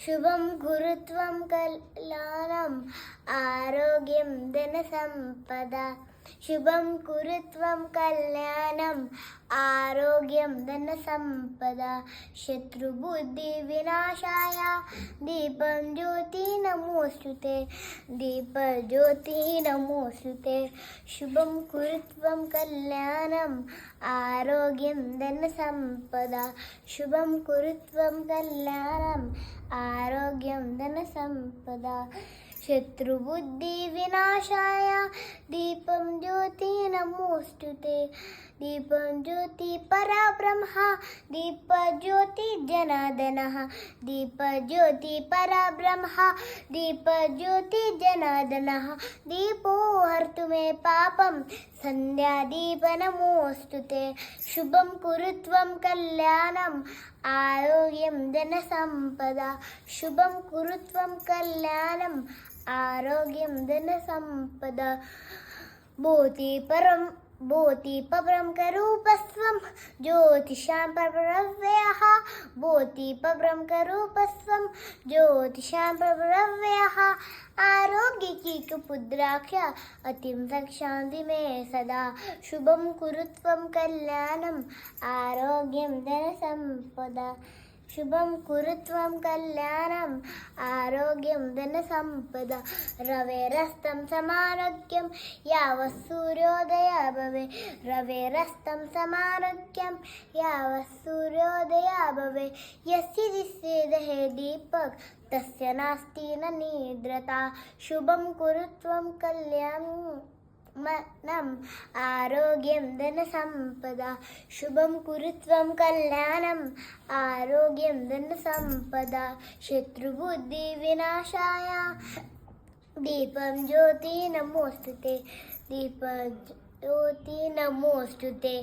शुभं गुरुत्वं कल्याणम् आरोग्यं धनसम्पदा शुभं गुरुत्वं कल्याणम् आरोग्यं धनसम्पदा शत्रुबुद्धिविनाशाय दीपं ज्योति नमोऽस्तुते दीपज्योति नमोऽस्तुते शुभं गुरुत्वं कल्याणम् आरोग्यं धनसम्पदा शुभं गुरुत्वं कल्याणम् आरोग्यं धनसम्पदा शत्रुबुद्धिविनाशाय दीपं ज्योति नमोऽस्तुते दीपं ज्योति परब्रह्म दीपज्योति जनार्दनः दीपज्योति परब्रह्म दीपज्योति जनार्दनः दीपो हर्तु मे पापं सन्ध्यादीप नमोऽस्तुते शुभं कुरुत्वं कल्याणम् आरोग्यं धनसम्पदा शुभं कुरुत्वं कल्याणम् आरोग्यं धनसम्पदा भूतिपरं करूपस्वं ज्योतिषां परव्ययः भूतिपरं करूपस्वं ज्योतिषां परव्ययः आरोग्यकीकपुद्राक्ष अतिं रक्षान्ति मे सदा शुभं कुरुत्वं कल्याणम् आरोग्यं धनसम्पदा शुभं कुरुत्वं कल्याणम् आरोग्यं धनसम्पदा रवेरस्तं समारोग्यं यावत् सूर्योदयः भवे रवेरस्तं समारोग्यं यावत् सूर्योदयः भवे यस्य दिशेदहे दीपक तस्य नास्ति न निद्रता शुभं कुरुत्वं कल्याणम् आरोग्यं धनसम्पदा शुभं कुरुत्वं कल्याणम् आरोग्यं धनसम्पदा शत्रुबुद्धिविनाशाय दीपं ज्योति नमोऽस्तुते दीपज्योति नमोऽस्तुते।